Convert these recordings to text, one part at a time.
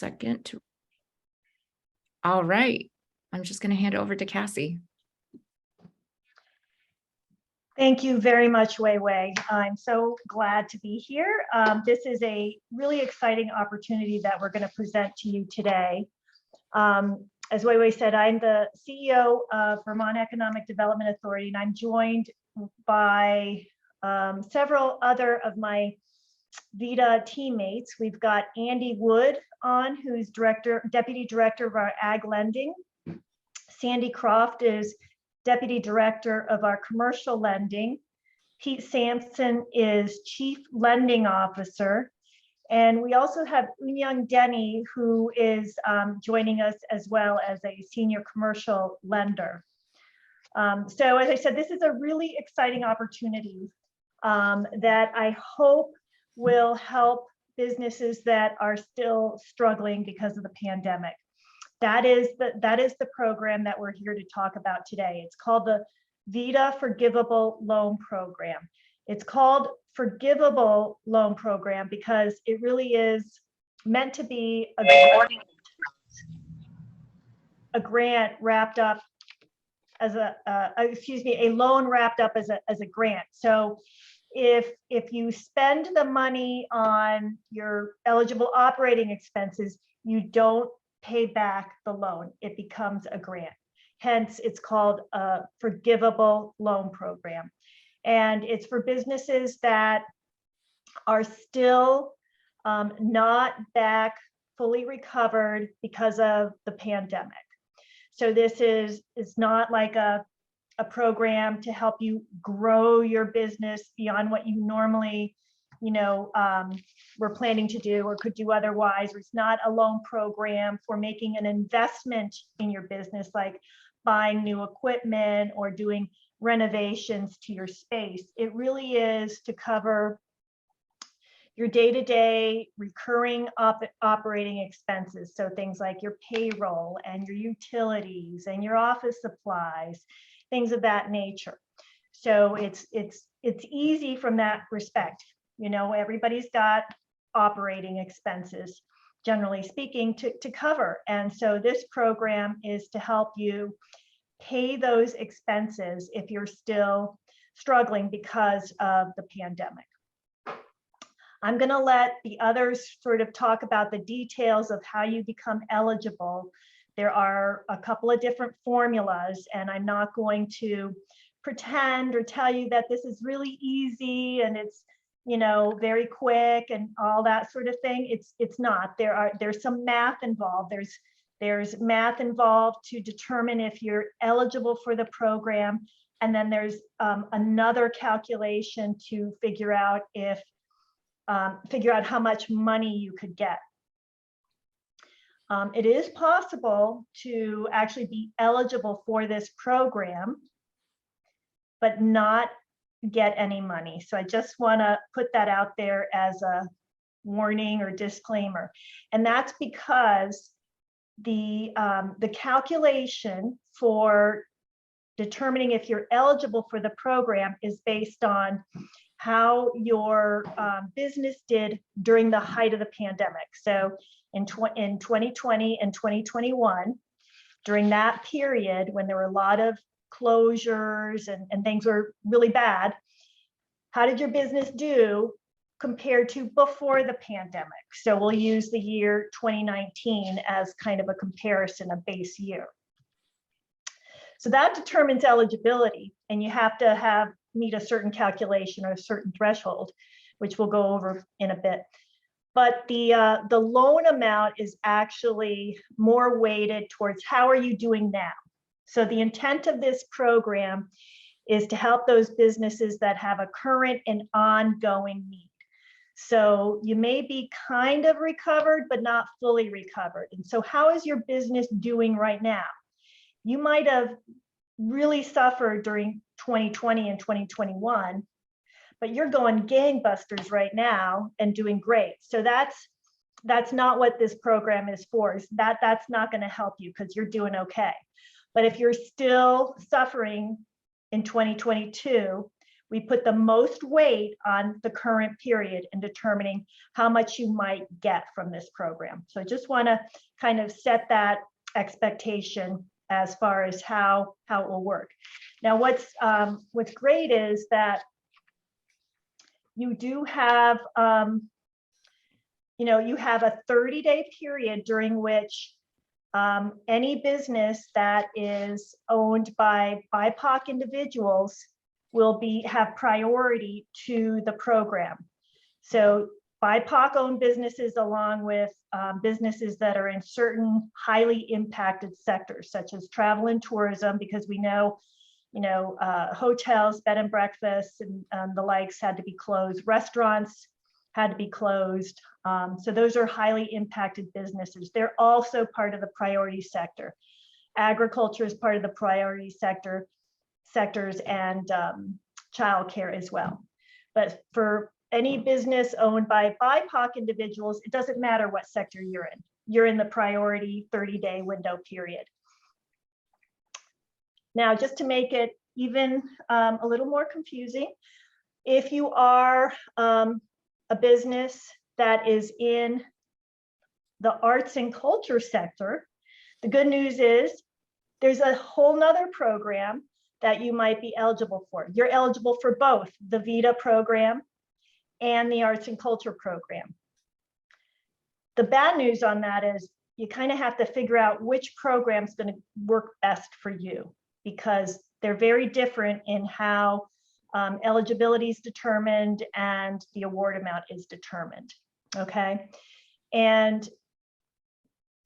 second to. All right, I'm just going to hand it over to Cassie. Thank you very much, Wei Wei. I'm so glad to be here. This is a really exciting opportunity that we're going to present to you today. As Wei Wei said, I'm the CEO of Vermont Economic Development Authority, and I'm joined by several other of my VEDA teammates. We've got Andy Wood on, who's Deputy Director of our Ag Lending. Sandy Croft is Deputy Director of our Commercial Lending. Pete Sampson is Chief Lending Officer. And we also have Unyoung Denny, who is joining us as well as a Senior Commercial Lender. So as I said, this is a really exciting opportunity that I hope will help businesses that are still struggling because of the pandemic. That is the program that we're here to talk about today. It's called the VEDA Forgivable Loan Program. It's called Forgivable Loan Program because it really is meant to be a grant wrapped up as a loan wrapped up as a grant. So if you spend the money on your eligible operating expenses, you don't pay back the loan, it becomes a grant. Hence, it's called a Forgivable Loan Program. And it's for businesses that are still not back fully recovered because of the pandemic. So this is not like a program to help you grow your business beyond what you normally were planning to do or could do otherwise. It's not a loan program for making an investment in your business, like buying new equipment or doing renovations to your space. It really is to cover your day-to-day recurring operating expenses. So things like your payroll and your utilities and your office supplies, things of that nature. So it's easy from that respect. Everybody's got operating expenses, generally speaking, to cover. And so this program is to help you pay those expenses if you're still struggling because of the pandemic. I'm going to let the others sort of talk about the details of how you become eligible. There are a couple of different formulas, and I'm not going to pretend or tell you that this is really easy and it's very quick and all that sort of thing. It's not. There's some math involved. There's math involved to determine if you're eligible for the program, and then there's another calculation to figure out how much money you could get. It is possible to actually be eligible for this program, but not get any money. So I just want to put that out there as a warning or disclaimer. And that's because the calculation for determining if you're eligible for the program is based on how your business did during the height of the pandemic. So in 2020 and 2021, during that period when there were a lot of closures and things were really bad, how did your business do compared to before the pandemic? So we'll use the year 2019 as kind of a comparison, a base year. So that determines eligibility, and you have to meet a certain calculation or a certain threshold, which we'll go over in a bit. But the loan amount is actually more weighted towards how are you doing now. So the intent of this program is to help those businesses that have a current and ongoing need. So you may be kind of recovered, but not fully recovered. And so how is your business doing right now? You might have really suffered during 2020 and 2021, but you're going gangbusters right now and doing great. So that's not what this program is for. That's not going to help you because you're doing okay. But if you're still suffering in 2022, we put the most weight on the current period in determining how much you might get from this program. So I just want to kind of set that expectation as far as how it will work. Now, what's great is that you do have, you have a 30-day period during which any business that is owned by BIPoC individuals will have priority to the program. So BIPoC owned businesses, along with businesses that are in certain highly impacted sectors, such as travel and tourism, because we know, hotels, bed and breakfasts, and the likes had to be closed. Restaurants had to be closed. So those are highly impacted businesses. They're also part of the priority sector. Agriculture is part of the priority sectors, and childcare as well. But for any business owned by BIPoC individuals, it doesn't matter what sector you're in. You're in the priority 30-day window period. Now, just to make it even a little more confusing, if you are a business that is in the arts and culture sector, the good news is there's a whole nother program that you might be eligible for. You're eligible for both the VEDA program and the arts and culture program. The bad news on that is you kind of have to figure out which program is going to work best for you, because they're very different in how eligibility is determined and the award amount is determined. Okay. And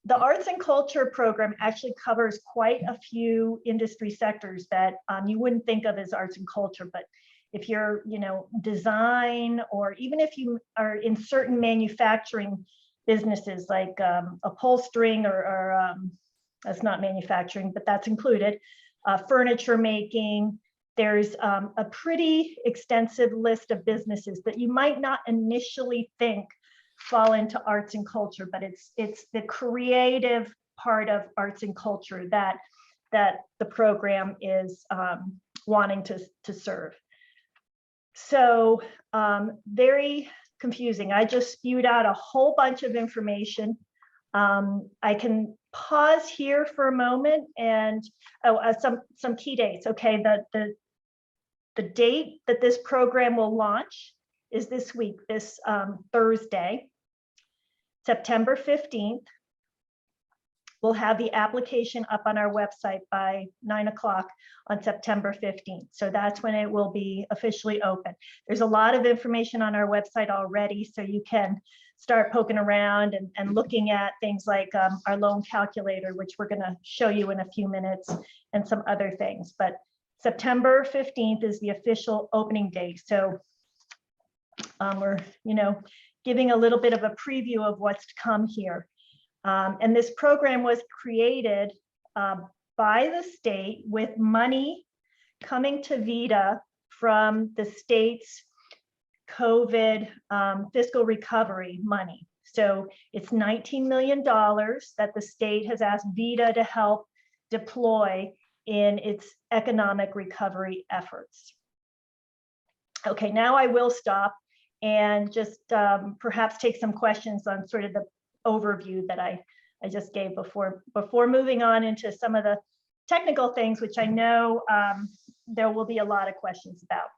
the arts and culture program actually covers quite a few industry sectors that you wouldn't think of as arts and culture, but if you're, design, or even if you are in certain manufacturing businesses like upholstering, or that's not manufacturing, but that's included, furniture making, there's a pretty extensive list of businesses that you might not initially think fall into arts and culture, but it's the creative part of arts and culture that the program is wanting to serve. So very confusing. I just spewed out a whole bunch of information. I can pause here for a moment and some key dates. Okay, the date that this program will launch is this week, this Thursday, September 15th. We'll have the application up on our website by 9 o'clock on September 15th. So that's when it will be officially open. There's a lot of information on our website already, so you can start poking around and looking at things like our loan calculator, which we're going to show you in a few minutes, and some other things. But September 15th is the official opening date. So we're, giving a little bit of a preview of what's to come here. And this program was created by the state with money coming to VEDA from the state's COVID fiscal recovery money. So it's $19 million that the state has asked VEDA to help deploy in its economic recovery efforts. Okay, now I will stop and just perhaps take some questions on sort of the overview that I just gave before moving on into some of the technical things, which I know there will be a lot of questions about.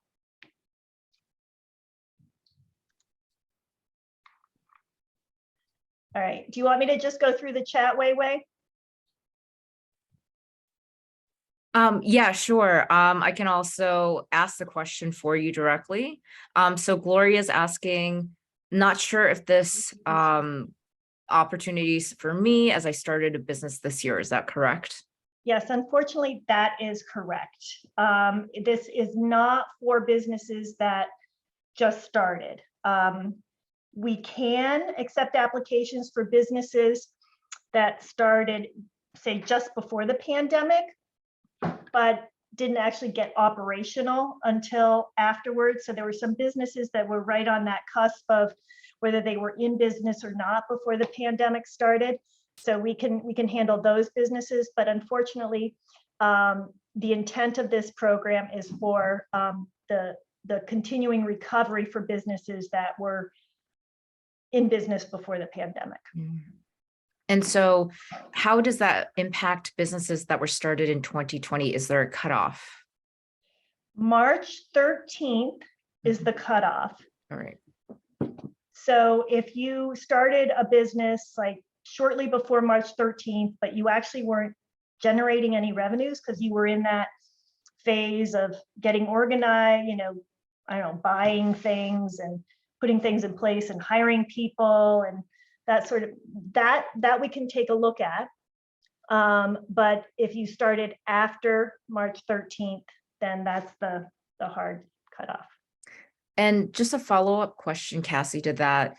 All right, do you want me to just go through the chat, Wei? Yeah, sure. I can also ask the question for you directly. So Gloria's asking, not sure if this opportunities for me as I started a business this year. Is that correct? Yes, unfortunately, that is correct. This is not for businesses that just started. We can accept applications for businesses that started, say, just before the pandemic, but didn't actually get operational until afterwards. So there were some businesses that were right on that cusp of whether they were in business or not before the pandemic started. So we can handle those businesses, but unfortunately, the intent of this program is for the the continuing recovery for businesses that were in business before the pandemic. And so how does that impact businesses that were started in 2020? Is there a cutoff? March 13th is the cutoff. All right. So if you started a business like shortly before March 13th, but you actually weren't generating any revenues because you were in that phase of getting organized, I don't know, buying things and putting things in place and hiring people and that sort of, that we can take a look at. But if you started after March 13th, then that's the hard cutoff. And just a follow-up question, Cassie, to that.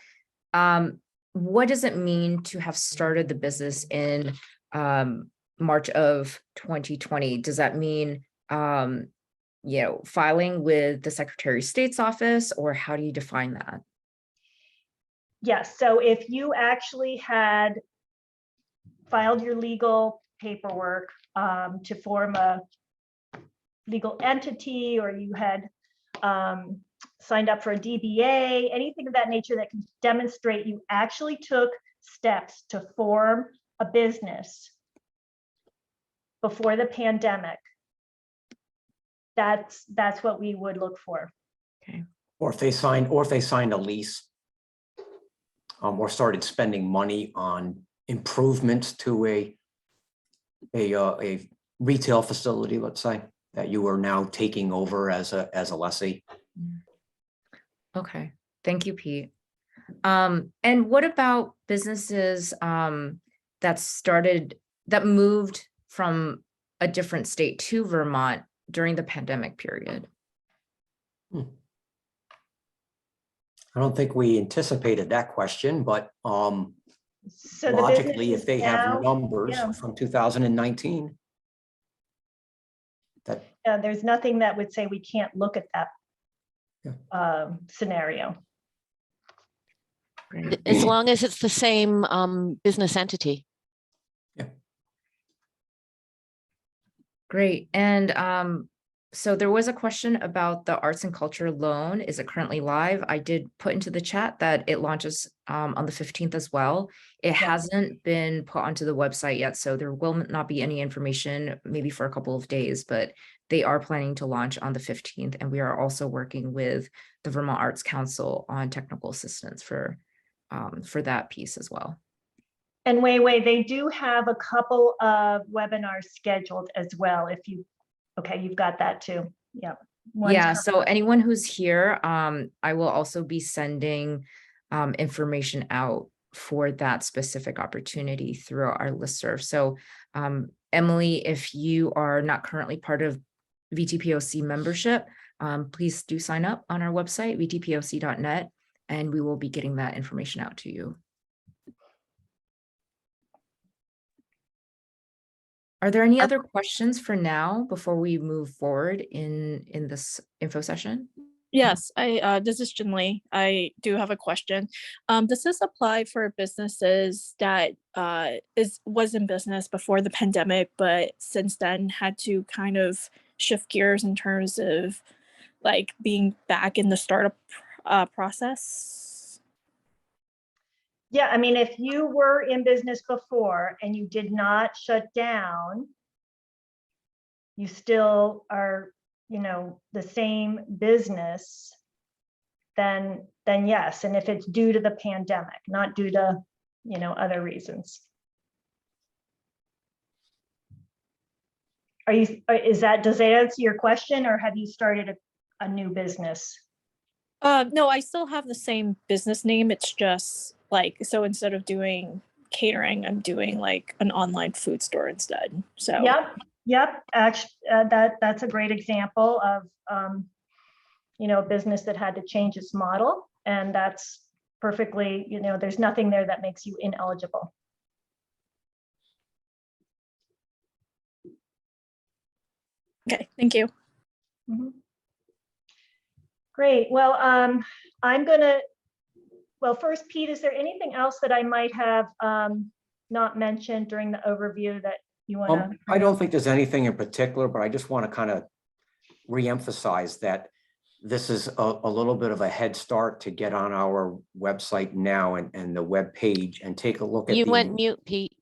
What does it mean to have started the business in March of 2020? Does that mean, filing with the Secretary of State's office, or how do you define that? Yes, so if you actually had filed your legal paperwork to form a legal entity, or you had signed up for a DBA, anything of that nature that can demonstrate you actually took steps to form a business before the pandemic, that's what we would look for. Okay. Or if they signed a lease, or started spending money on improvements to a retail facility, let's say, that you are now taking over as a lessee. Okay, thank you, Pete. And what about businesses that moved from a different state to Vermont during the pandemic period? I don't think we anticipated that question, but So the logically, business if they is have now- numbers yeah. from 2019, that there's nothing that would say we can't look at that scenario. Great. As long as it's the same business entity. Great. And so there was a question about the arts and culture loan. Is it currently live? I did put into the chat that it launches on the 15th as well. It hasn't been put onto the website yet, so there will not be any information maybe for a couple of days, but they are planning to launch on the 15th. And we are also working with the Vermont Arts Council on technical assistance for that piece as well. And Wei, they do have a couple of webinars scheduled as well. If you, okay, you've got that too. Yeah. Yeah, so anyone who's here, I will also be sending information out for that specific opportunity through our listserv. So Emily, if you are not currently part of VTPOC membership, please do sign up on our website, vtpoc.net, and we will be getting that information out to you. Are there any other questions for now before we move forward in this info session? Yes, this is Jinli. I do have a question. Does this apply for businesses that was in business before the pandemic, but since then had to kind of shift gears in terms of like being back in the startup process? Yeah, I mean, if you were in business before and you did not shut down, you still are, the same business, then yes. And if it's due to the pandemic, not due to, other reasons. Does that answer your question, or have you started a new business? No, I still have the same business name. It's just like, so instead of doing catering, I'm doing like an online food store instead. So Yep. Actually, that's a great example of, a business that had to change its model, and that's perfectly, there's nothing there that makes you ineligible. okay, thank you. Mm-hmm. Great. Well, first, Pete, is there anything else that I might have not mentioned during the overview that you want to? I don't think there's anything in particular, but I just want to kind of reemphasize that this is a little bit of a head start to get on our website now and the web page and take a look at You the. went mute, Pete.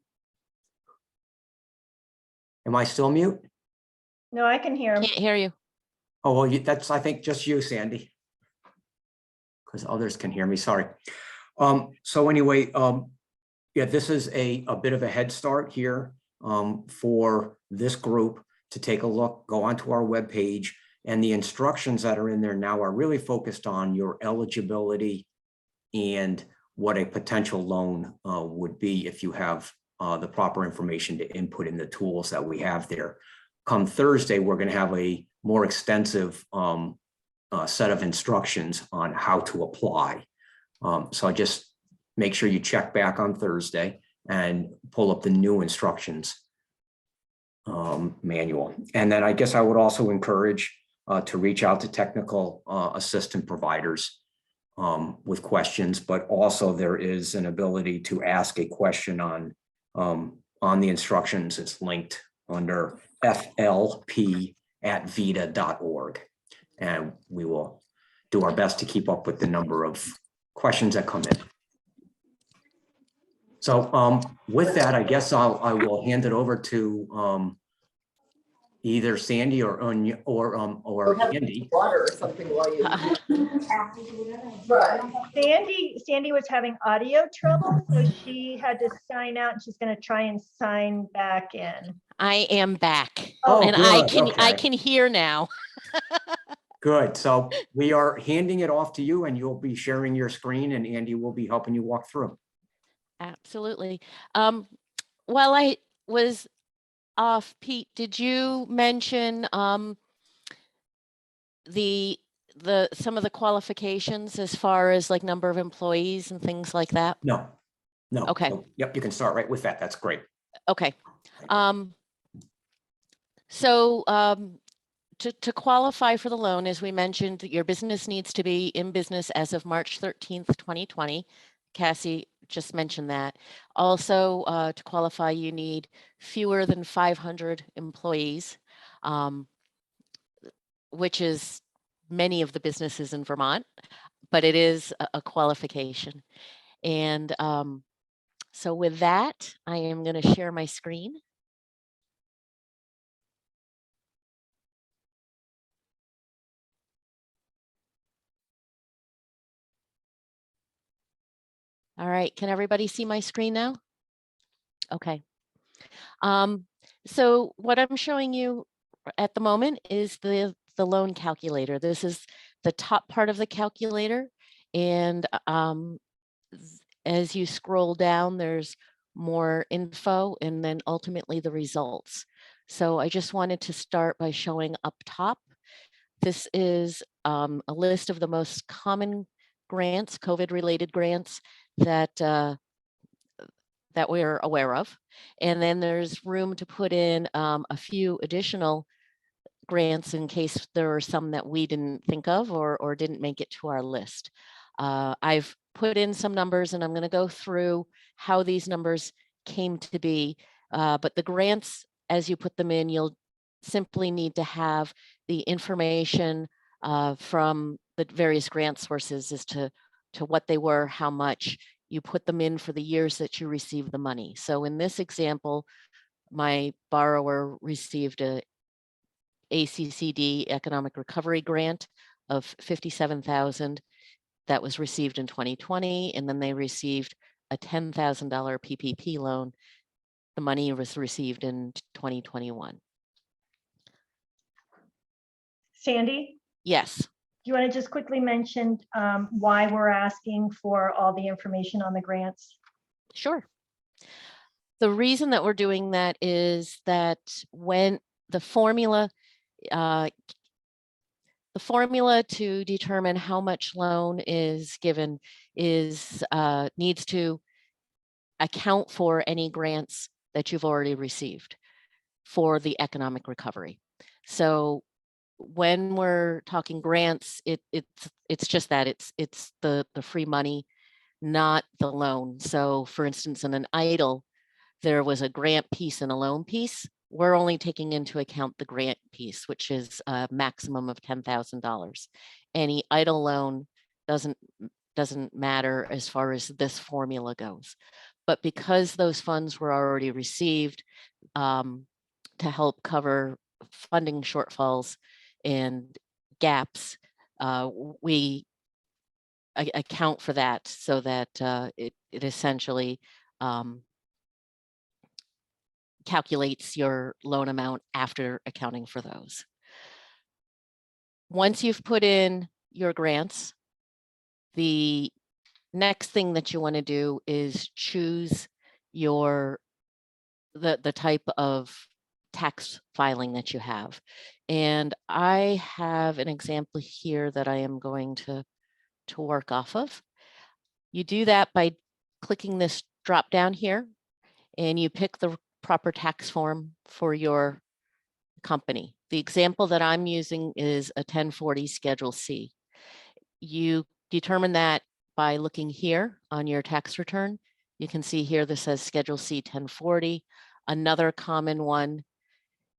Am I still mute? No, I can hear him. Can't hear you. Oh, well, that's, I think, just you, Sandy. Because others can hear me, sorry. So anyway, yeah, this is a bit of a head start here for this group to take a look, go onto our webpage, and the instructions that are in there now are really focused on your eligibility and what a potential loan would be if you have the proper information to input in the tools that we have there. Come Thursday, we're going to have a more extensive set of instructions on how to apply. So I just make sure you check back on Thursday and pull up the new instructions manual. And then I guess I would also encourage to reach out to technical assistant providers with questions, but also there is an ability to ask a question on the instructions. It's linked under flp@veda.org. And we will do our best to keep up with the number of questions that come in. So with that, I guess I will hand it over to either Sandy or Andy. Water or something while you. Sandy was having audio trouble, so she had to sign out and she's going to try and sign back in. I am back. Oh, And good, I okay. can hear now. Good. So we are handing it off to you and you'll be sharing your screen and Andy will be helping you walk through. Absolutely. While I was off, Pete, did you mention some of the qualifications as far as like number of employees and things like that? No. Okay. No. Yep, you can start right with that. That's great. Okay. So to qualify for the loan, as we mentioned, your business needs to be in business as of March 13th, 2020. Cassie just mentioned that. Also, to qualify, you need fewer than 500 employees, which is many of the businesses in Vermont, but it is a qualification. And so with that, I am going to share my screen. All right, can everybody see my screen now? Okay. So what I'm showing you at the moment is the loan calculator. This is the top part of the calculator. And as you scroll down, there's more info and then ultimately the results. So I just wanted to start by showing up top. This is a list of the most common grants, COVID-related grants that that we're aware of. And then there's room to put in a few additional grants in case there are some that we didn't think of or didn't make it to our list. I've put in some numbers and I'm going to go through how these numbers came to be. But the grants, as you put them in, you'll simply need to have the information from the various grant sources as to what they were, how much. You put them in for the years that you received the money. So in this example, my borrower received a ACCD Economic Recovery Grant of $57,000 that was received in 2020, and then they received a $10,000 PPP loan. The money was received in 2021. Sandy? Yes. Do you want to just quickly mention why we're asking for all the information on the grants? Sure. The reason that we're doing that is that when the formula to determine how much loan is given is needs to account for any grants that you've already received for the economic recovery. So when we're talking grants, it's just that it's the free money, not the loan. So for instance, in an EIDL, there was a grant piece and a loan piece. we're only taking into account the grant piece, which is a maximum of $10,000. Any idle loan doesn't matter as far as this formula goes. But because those funds were already received to help cover funding shortfalls and gaps, we account for that so that it essentially calculates your loan amount after accounting for those. Once you've put in your grants, the next thing that you want to do is choose the type of tax filing that you have. And I have an example here that I am going to work off of. You do that by clicking this drop down here, and you pick the proper tax form for your company. The example that I'm using is a 1040 Schedule C. You determine that by looking here on your tax return. You can see here this says Schedule C 1040. Another common one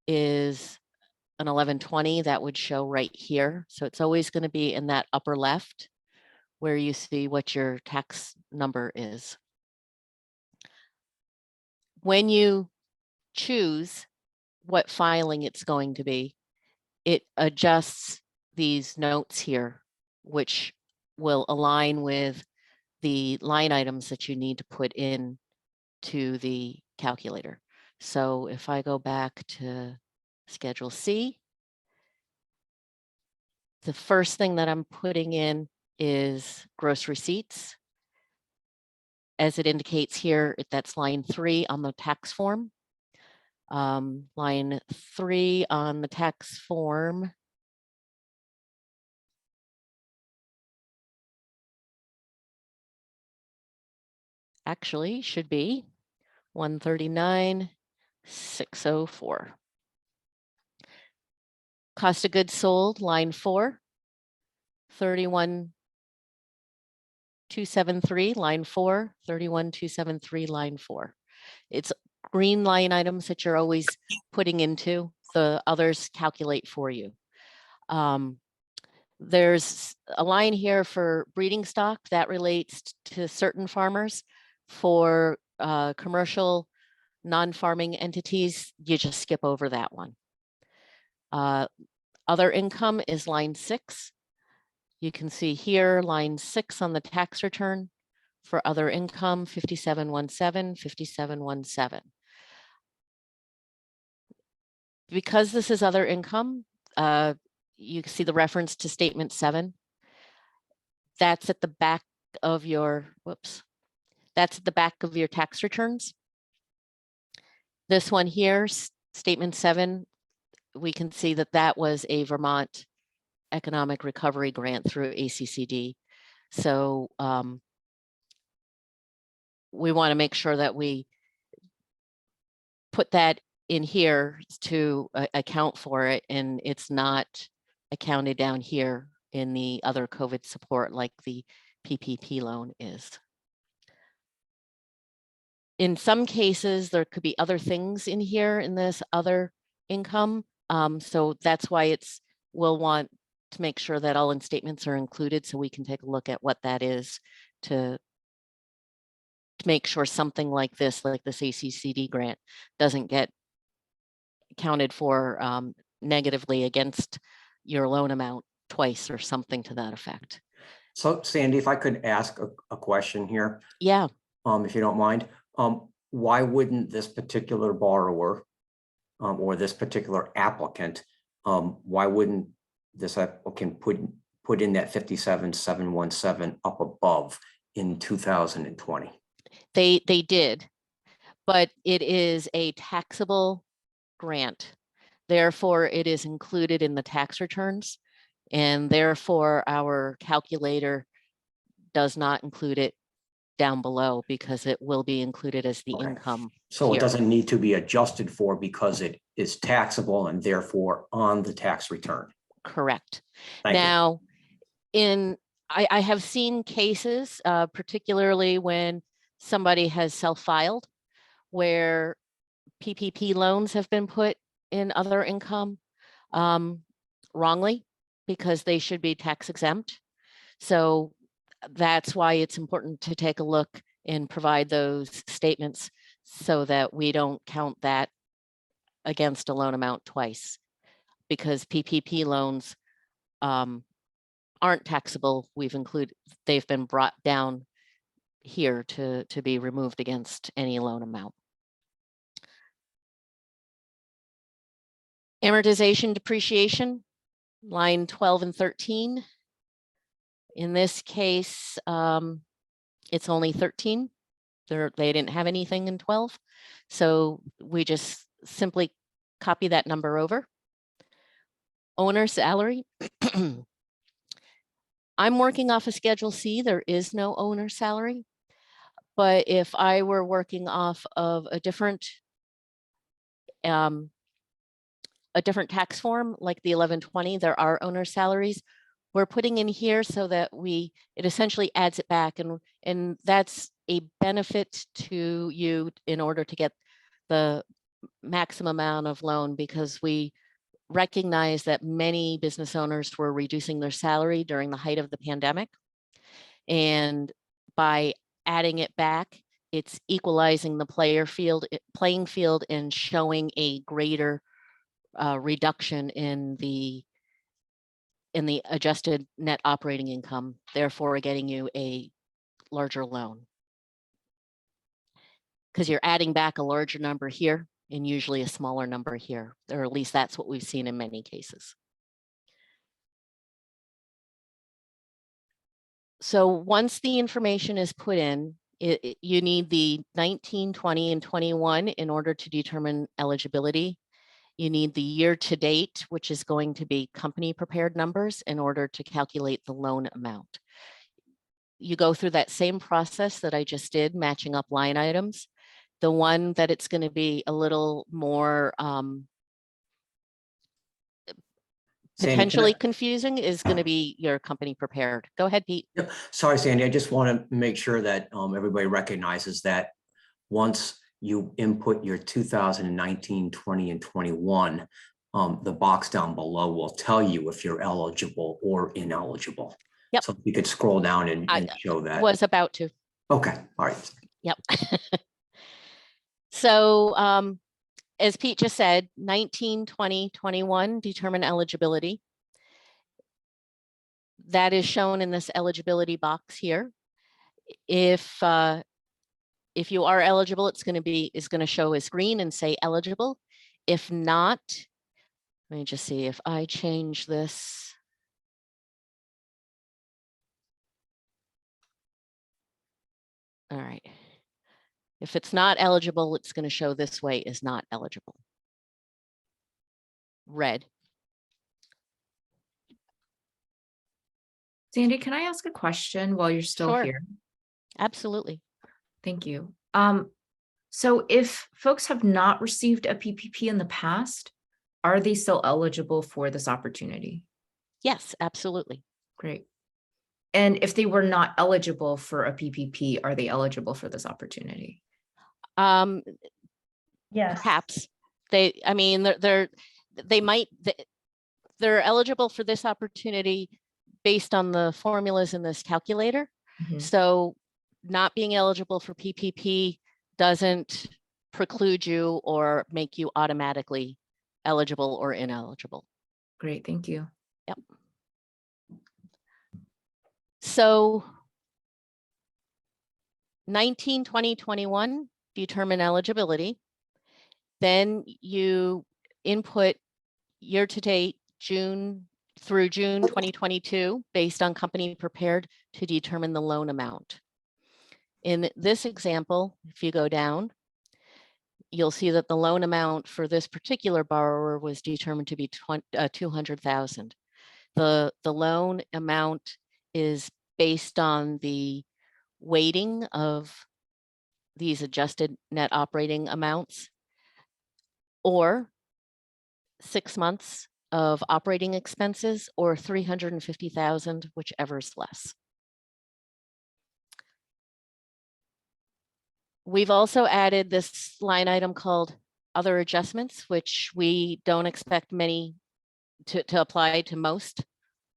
is an 1120 that would show right here. So it's always going to be in that upper left where you see what your tax number is. When you choose what filing it's going to be, it adjusts these notes here, which will align with the line items that you need to put in to the calculator. So if I go back to Schedule C, the first thing that I'm putting in is gross receipts. As it indicates here, that's line 3 on the tax form. Line 3 on the tax form actually should be 139,604. Cost of goods sold, line 4, 31,273, line 4, 31,273, line 4. It's green line items that you're always putting into. The others calculate for you. There's a line here for breeding stock that relates to certain farmers. For commercial non-farming entities, you just skip over that one. Other income is line 6. You can see here line 6 on the tax return. For other income, 5717, 5717. Because this is other income, you see the reference to statement 7. That's at the back of your, that's at the back of your tax returns. This one here, statement 7, we can see that that was a Vermont Economic Recovery Grant through ACCD. So we want to make sure that we put that in here to account for it, and it's not accounted down here in the other COVID support like the PPP loan is. In some cases, there could be other things in here in this other income. So that's why we'll want to make sure that all in statements are included so we can take a look at what that is to make sure something like this ACCD grant doesn't get counted for negatively against your loan amount twice or something to that effect. So Sandy, if I could ask a question here. Yeah. If you don't mind, why wouldn't this particular borrower or this particular applicant, why wouldn't this applicant put in that 57,717 up above in 2020? They did, but it is a taxable grant. Therefore, it is included in the tax returns, and therefore our calculator does not include it down below because it will be included as the income. So here. It doesn't need to be adjusted for because it is taxable and therefore on the tax return. Correct. Thank you. Now, I have seen cases, particularly when somebody has self-filed, where PPP loans have been put in other income wrongly because they should be tax exempt. So that's why it's important to take a look and provide those statements so that we don't count that against a loan amount twice, because PPP loans aren't taxable. They've been brought down here to be removed against any loan amount. Amortization depreciation, line 12 and 13. In this case, it's only 13. They didn't have anything in 12. So we just simply copy that number over. Owner salary. I'm working off a Schedule C. There is no owner salary. But if I were working off of a different tax form, like the 1120, there are owner salaries. We're putting in here so that it essentially adds it back, and that's a benefit to you in order to get the maximum amount of loan, because we recognize that many business owners were reducing their salary during the height of the pandemic. And by adding it back, it's equalizing the playing field and showing a greater reduction in the adjusted net operating income, therefore getting you a larger loan. Because you're adding back a larger number here and usually a smaller number here, or at least that's what we've seen in many cases. So once the information is put in, you need the 19, 20, and 21 in order to determine eligibility. You need the year to date, which is going to be company prepared numbers, in order to calculate the loan amount. You go through that same process that I just did, matching up line items. The one that it's going to be a little more potentially confusing is going to be your company prepared. Go ahead, Pete. Yep. Sorry, Sandy. I just want to make sure that everybody recognizes that once you input your 2019, 20, and 21, the box down below will tell you if you're eligible or ineligible. Yep. So you could scroll down and show that. Was about to. Okay. All right. Yep. So as Pete just said, 19, 20, 21 determine eligibility. That is shown in this eligibility box here. If you are eligible, it's going to show as green and say eligible. If not, let me just see if I change this. All right. If it's not eligible, it's going to show this way is not eligible. Red. Sandy, can I ask a question while you're still Sure. here? Absolutely. Thank you. So if folks have not received a PPP in the past, are they still eligible for this opportunity? Yes, absolutely. Great. And if they were not eligible for a PPP, are they eligible for this opportunity? Yes. Perhaps they're eligible for this opportunity based on the formulas in this calculator. Mhm. So not being eligible for PPP doesn't preclude you or make you automatically eligible or ineligible. Great, thank you. Yep. So 19, 20, 21, determine eligibility. Then you input year-to-date June through June 2022 based on company prepared to determine the loan amount. In this example, if you go down, you'll see that the loan amount for this particular borrower was determined to be $200,000. The loan amount is based on the weighting of these adjusted net operating amounts, or 6 months of operating expenses, or $350,000, whichever is less. We've also added this line item called other adjustments, which we don't expect many to apply to most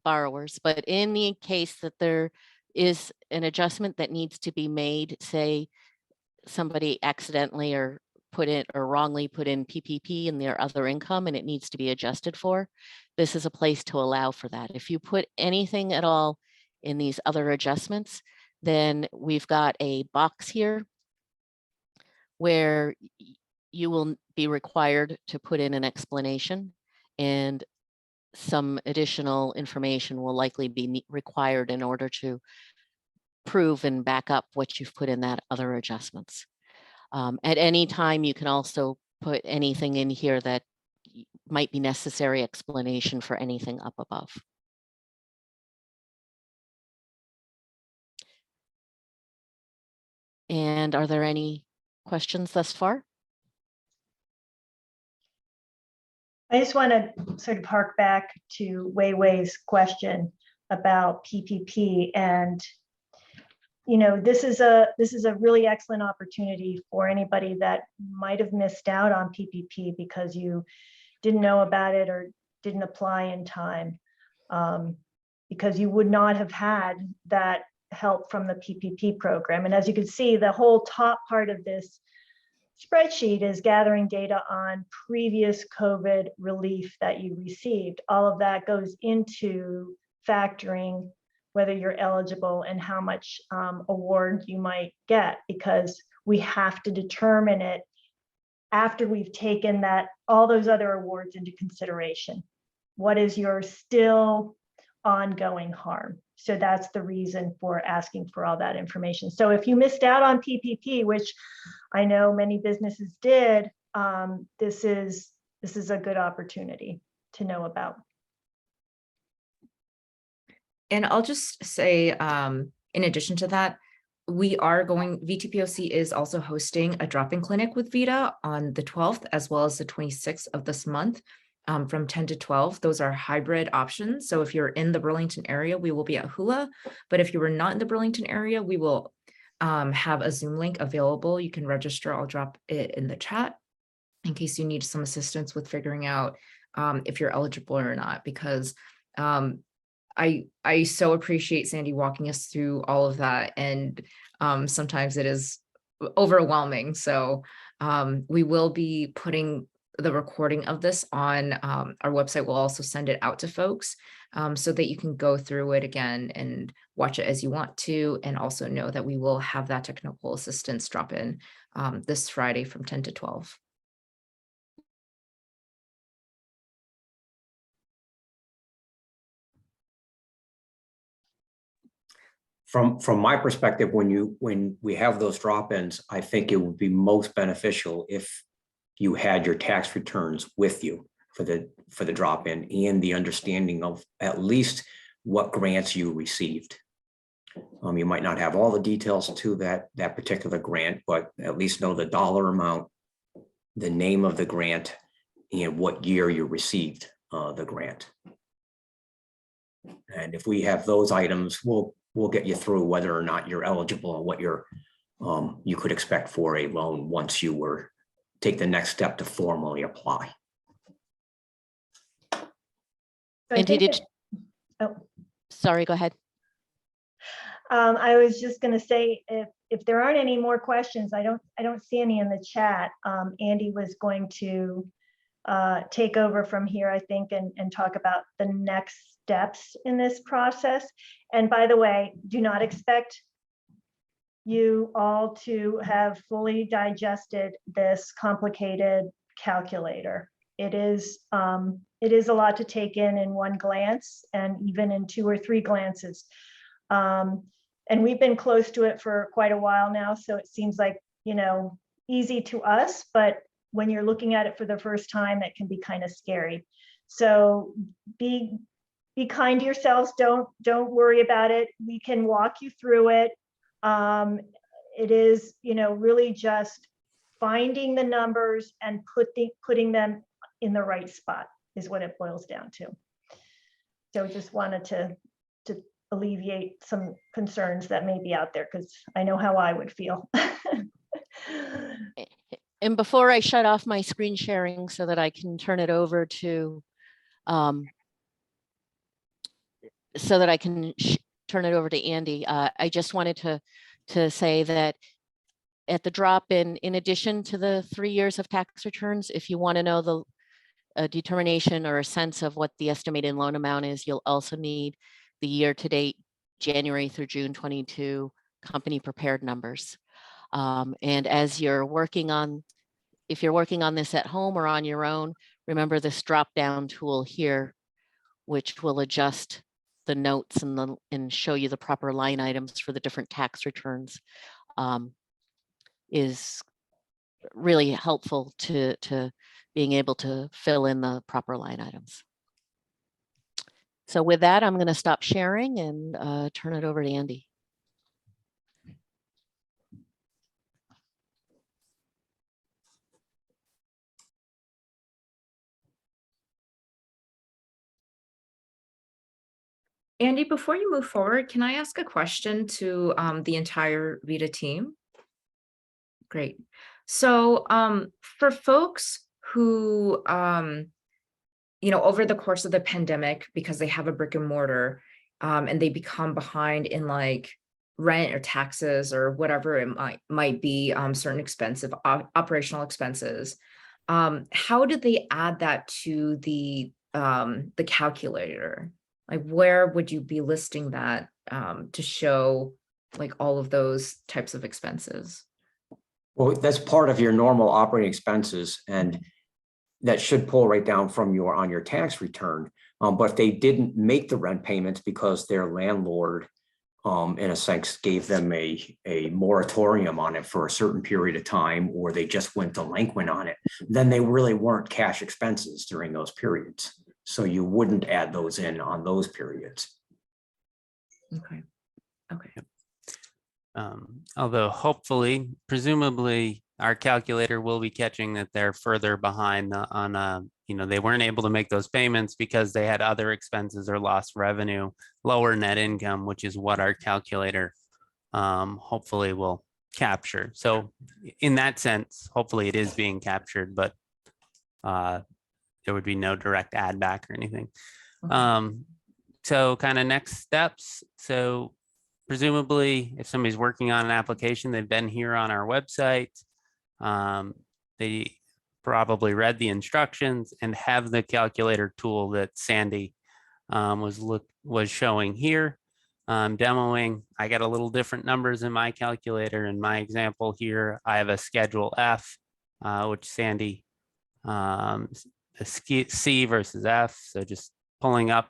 borrowers, but in the case that there is an adjustment that needs to be made, say somebody accidentally or wrongly put in PPP in their other income and it needs to be adjusted for, this is a place to allow for that. If you put anything at all in these other adjustments, then we've got a box here where you will be required to put in an explanation, and some additional information will likely be required in order to prove and back up what you've put in that other adjustments. At any time, you can also put anything in here that might be necessary explanation for anything up above. And are there any questions thus far? I just want to sort of hark back to Weiwei's question about PPP, and this is a really excellent opportunity for anybody that might have missed out on PPP because you didn't know about it or didn't apply in time, because you would not have had that help from the PPP program. And as you can see, the whole top part of this spreadsheet is gathering data on previous COVID relief that you received. All of that goes into factoring whether you're eligible and how much award you might get, because we have to determine it after we've taken all those other awards into consideration. What is your still ongoing harm? So that's the reason for asking for all that information. So if you missed out on PPP, which I know many businesses did, this is a good opportunity to know about. And I'll just say, in addition to that, VTPOC is also hosting a drop-in clinic with VEDA on the 12th, as well as the 26th of this month, from 10 to 12. Those are hybrid options. So if you're in the Burlington area, we will be at Hula. But if you were not in the Burlington area, we will have a Zoom link available. You can register. I'll drop it in the chat in case you need some assistance with figuring out if you're eligible or not, because I so appreciate Sandy walking us through all of that, and sometimes it is overwhelming. So we will be putting the recording of this on our website. We'll also send it out to folks so that you can go through it again and watch it as you want to, and also know that we will have that technical assistance drop in this Friday from 10 to 12. From my perspective, when we have those drop-ins, I think it would be most beneficial if you had your tax returns with you for the drop-in and the understanding of at least what grants you received. You might not have all the details to that particular grant, but at least know the dollar amount, the name of the grant, and what year you received the grant. And if we have those items, we'll get you through whether or not you're eligible and what you could expect for a loan once you take the next step to formally apply. So And sorry, go ahead. I was just going to say, if there aren't any more questions, I don't see any in the chat. Andy was going to take over from here, I think, and talk about the next steps in this process. And by the way, do not expect you all to have fully digested this complicated calculator. It is a lot to take in one glance, and even in 2 or 3 glances. And we've been close to it for quite a while now, so it seems like, easy to us, but when you're looking at it for the first time, it can be kind of scary. So be kind to yourselves. Don't worry about it. We can walk you through it. It is, really just finding the numbers and putting them in the right spot is what it boils down to. So just wanted to alleviate some concerns that may be out there, because I know how I would feel. And before I shut off my screen sharing so that I can turn it over to, turn it over to Andy, I just wanted to say that at the drop in addition to the 3 years of tax returns, if you want to know the determination or a sense of what the estimated loan amount is, you'll also need the year-to-date January through June 22 company prepared numbers. And as you're working on, if you're working on this at home or on your own, remember this drop-down tool here, which will adjust the notes and show you the proper line items for the different tax returns, is really helpful to being able to fill in the proper line items. So with that, I'm going to stop sharing and turn it over to Andy. Andy, before you move forward, can I ask a question to the entire VEDA team? Great. So for folks who, over the course of the pandemic, because they have a brick and mortar and they become behind in like rent or taxes or whatever it might be, certain expensive operational expenses, how did they add that to the calculator? Like, where would you be listing that to show like all of those types of expenses? Well, that's part of your normal operating expenses, and that should pull right down from on your tax return. But if they didn't make the rent payments because their landlord, in a sense, gave them a moratorium on it for a certain period of time, or they just went delinquent on it, then they really weren't cash expenses during those periods. So you wouldn't add those in on those periods. Okay. Okay. Although hopefully, presumably, our calculator will be catching that they're further behind on, they weren't able to make those payments because they had other expenses or lost revenue, lower net income, which is what our calculator hopefully will capture. So in that sense, hopefully it is being captured, but there would be no direct add back or anything. Okay. So kind of next steps. So presumably, if somebody's working on an application, they've been here on our website. They probably read the instructions and have the calculator tool that Sandy was showing here, demoing. I got a little different numbers in my calculator. In my example here, I have a Schedule F, which Sandy, C versus F. So just pulling up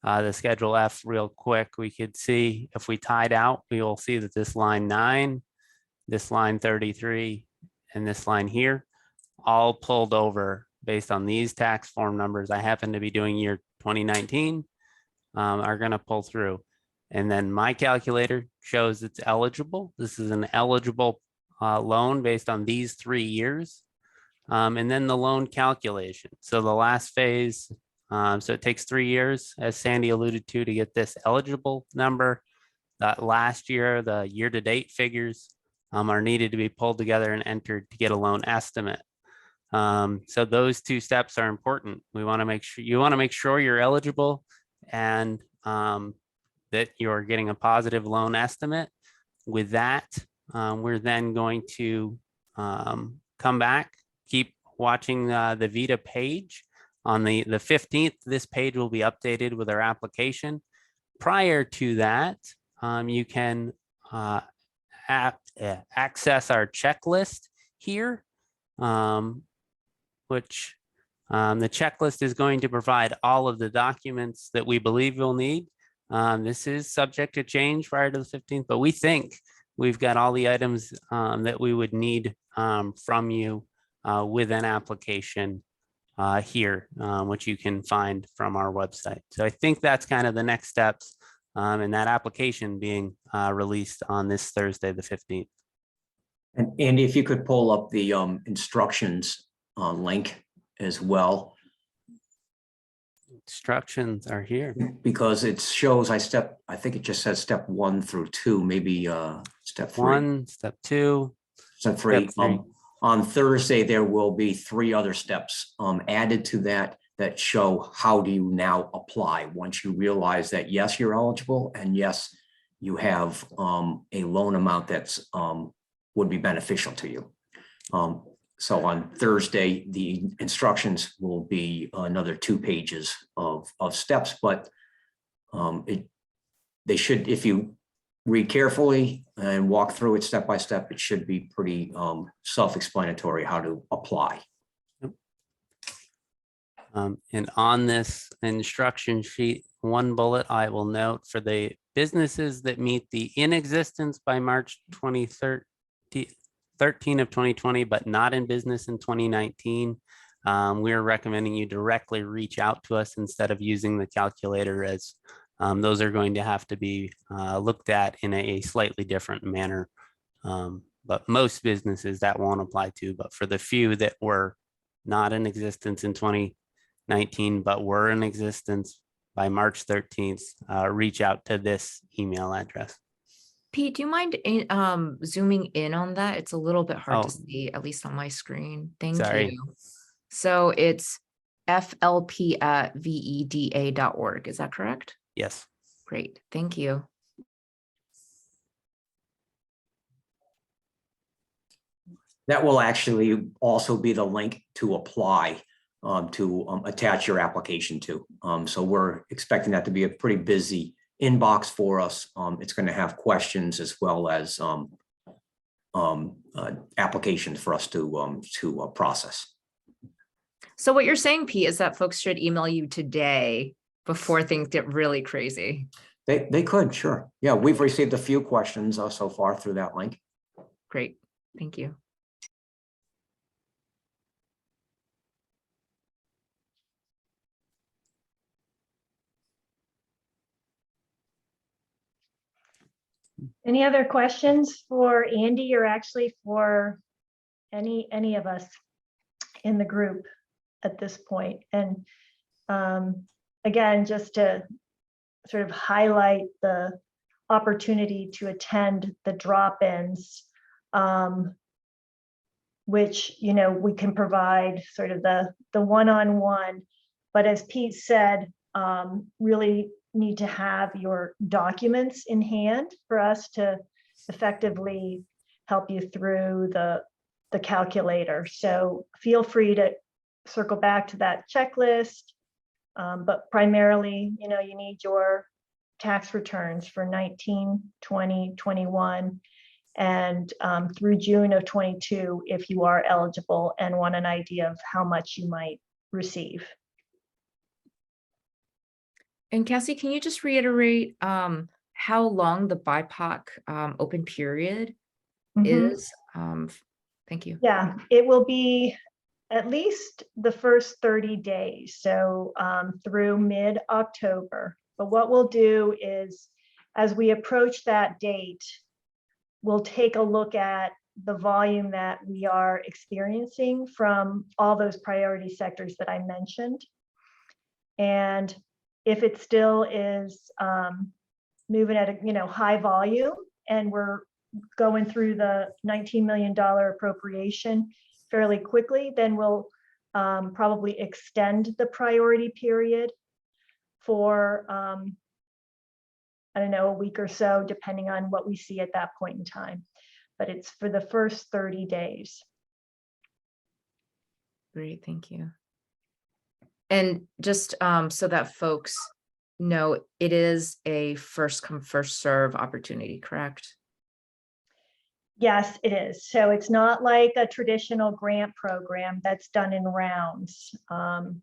the Schedule F real quick, we could see if we tied out, we will see that this line 9, this line 33, and this line here, all pulled over based on these tax form numbers. I happen to be doing year 2019, are going to pull through. And then my calculator shows it's eligible. This is an eligible loan based on these 3 years. And then the loan calculation. So the last phase, so it takes 3 years, as Sandy alluded to get this eligible number. That last year, the year-to-date figures are needed to be pulled together and entered to get a loan estimate. So those 2 steps are important. We want to make sure you're eligible and that you're getting a positive loan estimate. With that, we're then going to come back, keep watching the VEDA page. On the 15th, this page will be updated with our application. Prior to that, you can access our checklist here, which the checklist is going to provide all of the documents that we believe you'll need. This is subject to change prior to the 15th, but we think we've got all the items that we would need from you with an application here, which you can find from our website. So I think that's kind of the next steps, and that application being released on this Thursday, the 15th. And Andy, if you could pull up the instructions link as well. Instructions are here. Because it shows I think it just says step 1 through 2, maybe step 3. 1, step 2. Step 3. Step 3. On Thursday, there will be 3 other steps added to that show how do you now apply once you realize that, yes, you're eligible, and yes, you have a loan amount that's would be beneficial to you. So on Thursday, the instructions will be another 2 pages of steps, but they should, if you read carefully and walk through it step by step, it should be pretty self-explanatory how to apply. And on this instruction sheet, one bullet I will note for the businesses that meet the in existence by March 2013 of 2020, but not in business in 2019. We're recommending you directly reach out to us instead of using the calculator, as those are going to have to be looked at in a slightly different manner. But most businesses that won't apply to, but for the few that were not in existence in 2019, but were in existence by March 13th, reach out to this email address. Pete, do you mind zooming in on that? It's a little bit hard to Oh. see, at least on my screen. Thank Sorry. you. So it's flp@veda.org. Is that correct? Yes. Great. Thank you. That will actually also be the link to apply, to attach your application to. So we're expecting that to be a pretty busy inbox for us. It's going to have questions as well as applications for us to process. So what you're saying, Pete, is that folks should email you today before things get really crazy. They could, sure. Yeah, we've received a few questions so far through that link. Great. Thank you. Any other questions for Andy, or actually for any of us in the group at this point? And again, just to sort of highlight the opportunity to attend the drop-ins, which, you know, we can provide sort of the one-on-one, but as Pete said, really need to have your documents in hand for us to effectively help you through the calculator. So feel free to circle back to that checklist, but primarily, you know, you need your tax returns for 19, 20, 21, and through June of 22, if you are eligible and want an idea of how much you might receive. And Cassie, can you just reiterate how long the BIPoC open period is? Thank you. Yeah, it will be at least the first 30 days, so through mid-October. But what we'll do is, as we approach that date, we'll take a look at the volume that we are experiencing from all those priority sectors that I mentioned. And if it still is moving at a high volume, and we're going through the $19 million appropriation fairly quickly, then we'll probably extend the priority period for I don't know, a week or so, depending on what we see at that point in time. But it's for the first 30 days. Great, thank you. And just so that folks know, it is a first come, first serve opportunity, correct? Yes, it is. So it's not like a traditional grant program that's done in rounds. The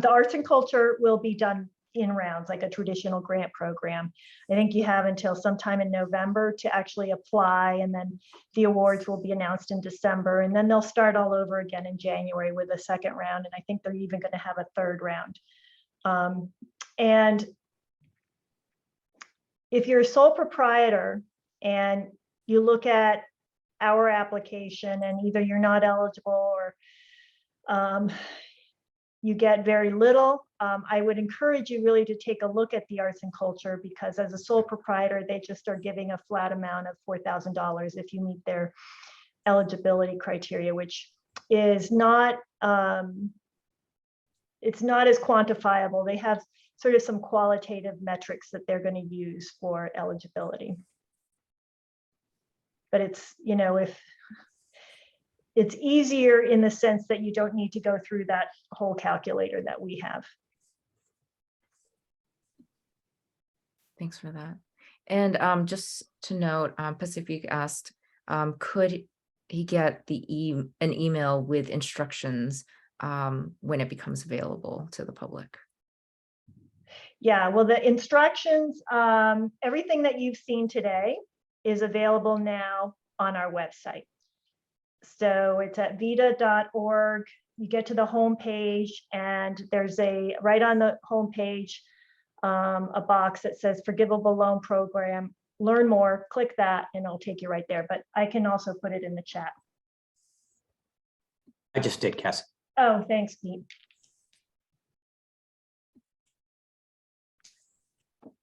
arts and culture will be done in rounds, like a traditional grant program. I think you have until sometime in November to actually apply, and then the awards will be announced in December, and then they'll start all over again in January with a second round, and I think they're even going to have a third round. And if you're a sole proprietor and you look at our application and either you're not eligible or you get very little, I would encourage you really to take a look at the arts and culture, because as a sole proprietor, they just are giving a flat amount of $4,000 if you meet their eligibility criteria, which is not, it's not as quantifiable. They have sort of some qualitative metrics that they're going to use for eligibility. But it's, you know, if it's easier in the sense that you don't need to go through that whole calculator that we have. Thanks for that. And just to note, Pacific asked, could he get an email with instructions when it becomes available to the public? Yeah, well, the instructions, everything that you've seen today is available now on our website. So it's at VEDA.org. You get to the home page, and there's right on the home page, a box that says Forgivable Loan Program. Learn more, click that, and it'll take you right there. But I can also put it in the chat. I just did, Cass. Oh, thanks, Pete.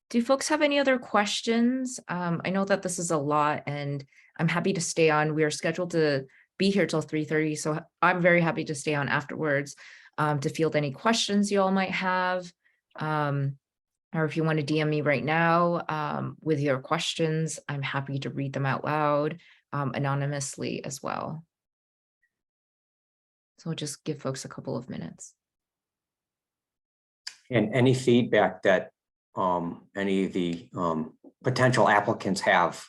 Do folks have any other questions? I know that this is a lot, and I'm happy to stay on. We are scheduled to be here till 3:30, so I'm very happy to stay on afterwards to field any questions you all might have. Or if you want to DM me right now with your questions, I'm happy to read them out loud anonymously as well. So I'll just give folks a couple of minutes. And any feedback that any of the potential applicants have,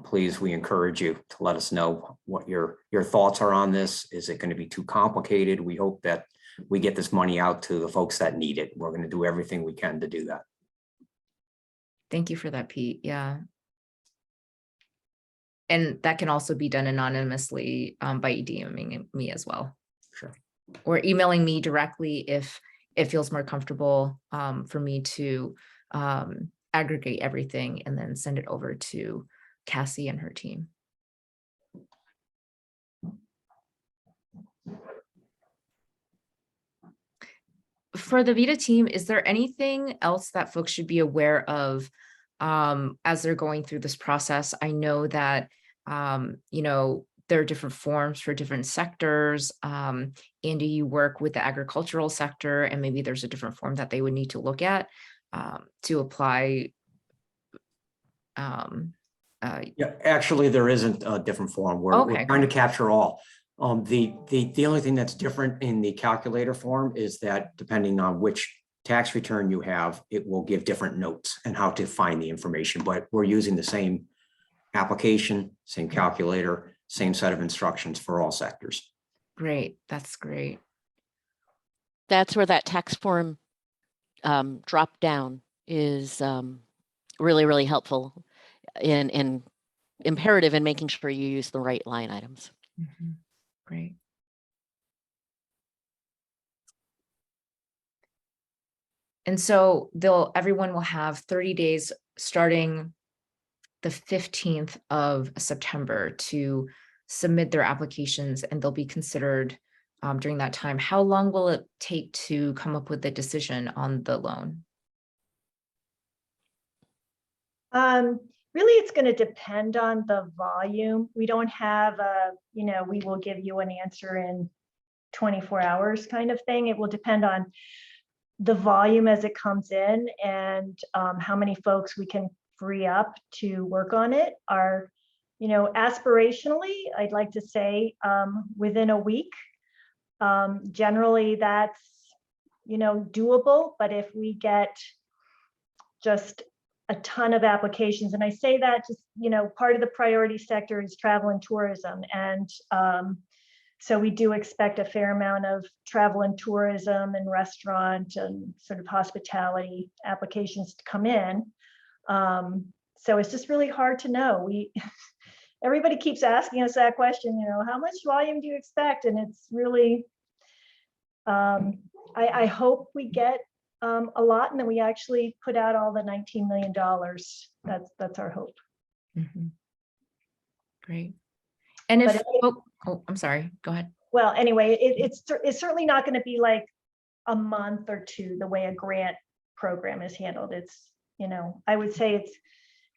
please, we encourage you to let us know what your thoughts are on this. Is it going to be too complicated? We hope that we get this money out to the folks that need it. We're going to do everything we can to do that. Thank you for that, Pete. Yeah. And that can also be done anonymously by DMing me as well. Sure. Or emailing me directly if it feels more comfortable for me to aggregate everything and then send it over to Cassie and her team. For the VEDA team, is there anything else that folks should be aware of as they're going through this process? I know that, you know, there are different forms for different sectors. Andy, you work with the agricultural sector, and maybe there's a different form that they would need to look at to apply. Yeah, actually, there isn't a different form. We're trying to capture all. The only thing that's different in the calculator form is that depending on which tax return you have, it will give different notes and how to find the information, but we're using the same application, same calculator, same set of instructions for all sectors. Great, that's great. That's where that tax form drop down is really, really helpful in imperative in making sure you use the right line items. Mm-hmm. Great. And so everyone will have 30 days starting the 15th of September to submit their applications, and they'll be considered during that time. How long will it take to come up with a decision on the loan? Really, it's going to depend on the volume. We don't have you know, we will give you an answer in 24 hours kind of thing. It will depend on the volume as it comes in and how many folks we can free up to work on it. You know, aspirationally, I'd like to say within a week. Generally, that's, you know, doable. But if we get just a ton of applications, and I say that just, you know, part of the priority sector is travel and tourism, and so we do expect a fair amount of travel and tourism and restaurant and sort of hospitality applications to come in. So it's just really hard to know. Everybody keeps asking us that question, you know, how much volume do you expect? And it's really, I hope we get a lot, and then we actually put out all the $19 million. That's our hope. Mm-hmm. Great. And if, I'm sorry, go ahead. Well, anyway, it's certainly not going to be like a month or two the way a grant program is handled. It's, you know, I would say it's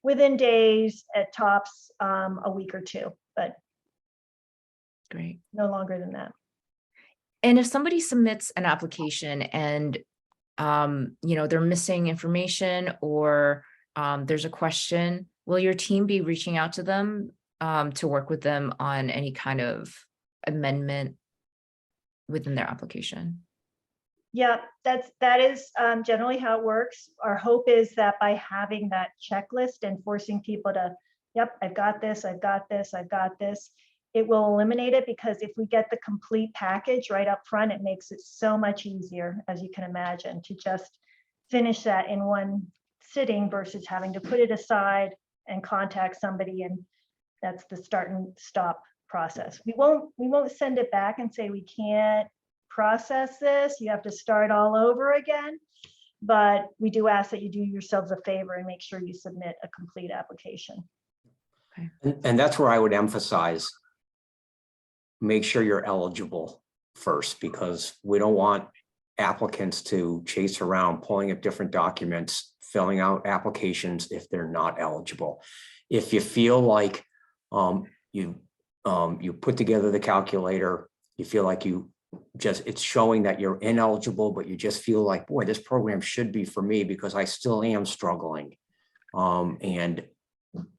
within days, at tops, a week or two, but Great. no longer than that. And if somebody submits an application and, they're missing information or there's a question, will your team be reaching out to them to work with them on any kind of amendment within their application? Yeah, that is generally how it works. Our hope is that by having that checklist and forcing people to, yep, I've got this, I've got this, I've got this, it will eliminate it, because if we get the complete package right up front, it makes it so much easier, as you can imagine, to just finish that in one sitting versus having to put it aside and contact somebody, and that's the start and stop process. We won't send it back and say we can't process this, you have to start all over again. But we do ask that you do yourselves a favor and make sure you submit a complete application. And that's where I would emphasize, make sure you're eligible first, because we don't want applicants to chase around pulling up different documents, filling out applications if they're not eligible. If you feel like you put together the calculator, you feel like it's showing that you're ineligible, but you just feel like, boy, this program should be for me because I still am struggling. And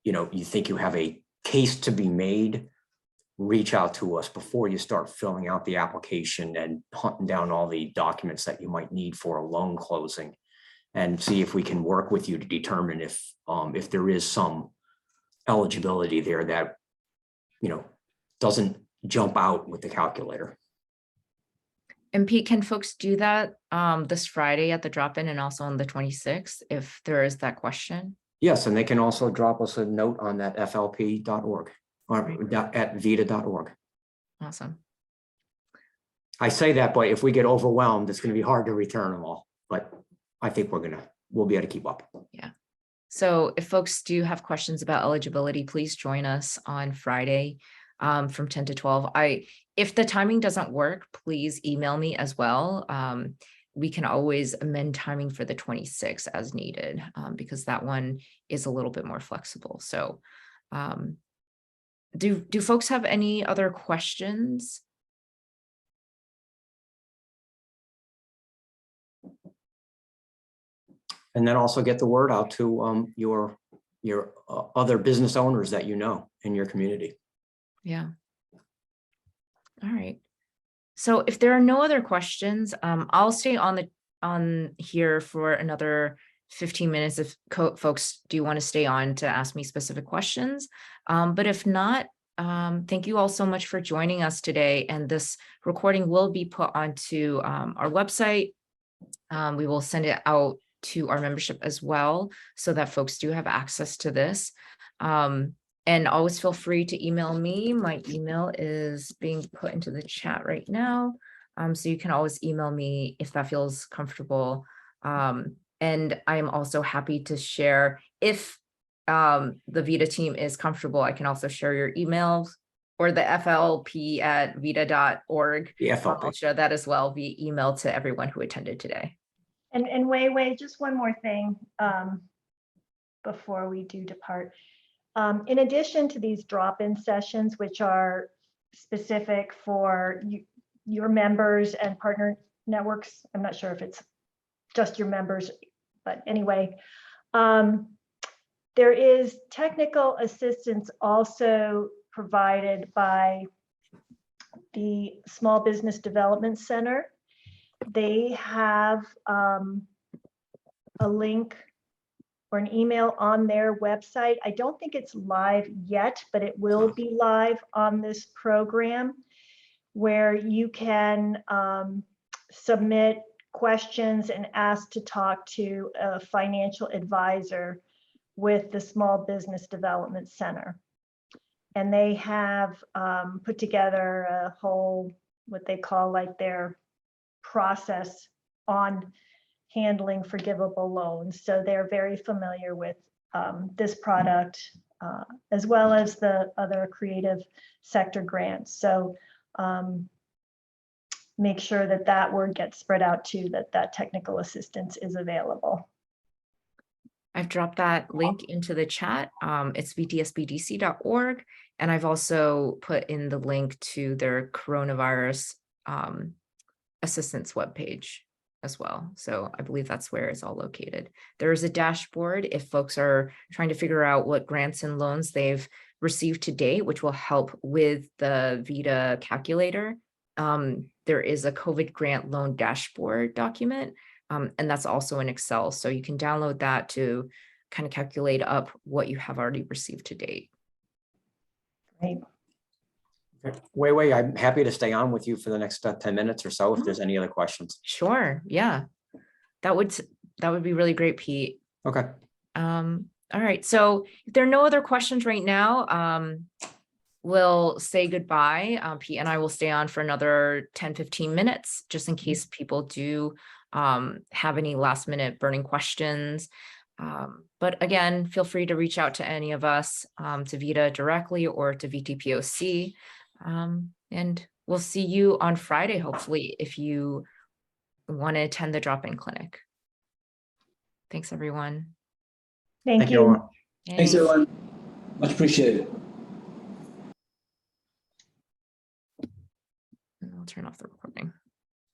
you think you have a case to be made, reach out to us before you start filling out the application and hunting down all the documents that you might need for a loan closing, and see if we can work with you to determine if there is some eligibility there that doesn't jump out with the calculator. And Pete, can folks do that this Friday at the drop-in and also on the 26th if there is that question? Yes, and they can also drop us a note on that flp.org or at VEDA.org. Awesome. I say that, but if we get overwhelmed, it's going to be hard to return them all. But I think we'll be able to keep up. Yeah. So if folks do have questions about eligibility, please join us on Friday from 10 to 12. If the timing doesn't work, please email me as well. We can always amend timing for the 26th as needed, because that one is a little bit more flexible. So do folks have any other questions? And then also get the word out to your other business owners that you know in your community. Yeah. All right. So if there are no other questions, I'll stay on here for another 15 minutes if folks do want to stay on to ask me specific questions. But if not, thank you all so much for joining us today. And this recording will be put onto our website. We will send it out to our membership as well, so that folks do have access to this. And always feel free to email me. My email is being put into the chat right now. So you can always email me if that feels comfortable. And I'm also happy to share, if the VEDA team is comfortable, I can also share your emails or the flp@veda.org. The FLP. I'll share that as well via email to everyone who attended today. And Wei, just one more thing before we do depart. In addition to these drop-in sessions, which are specific for your members and partner networks, I'm not sure if it's just your members, but anyway, there is technical assistance also provided by the Small Business Development Center. They have a link or an email on their website. I don't think it's live yet, but it will be live on this program, where you can submit questions and ask to talk to a financial advisor with the Small Business Development Center. And they have put together a whole, what they call like their process on handling forgivable loans. So they're very familiar with this product, as well as the other creative sector grants. So make sure that that word gets spread out too, that technical assistance is available. I've dropped that link into the chat. It's vtsbdc.org. And I've also put in the link to their coronavirus assistance webpage as well. So I believe that's where it's all located. There is a dashboard if folks are trying to figure out what grants and loans they've received to date, which will help with the VEDA calculator. There is a COVID grant loan dashboard document, and that's also in Excel. So you can download that to kind of calculate up what you have already received to date. Right. Wei Wei, I'm happy to stay on with you for the next 10 minutes or so if there's any other questions. Sure. Yeah. That would be really great, Pete. Okay. All right. So if there are no other questions right now, we'll say goodbye. Pete and I will stay on for another 10, 15 minutes, just in case people do have any last minute burning questions. But again, feel free to reach out to any of us, to VEDA directly or to VTPOC. And we'll see you on Friday, hopefully, if you want to attend the drop-in clinic. Thanks, everyone. Thank you. everyone. Thanks, everyone. Much appreciated. And I'll turn off the recording.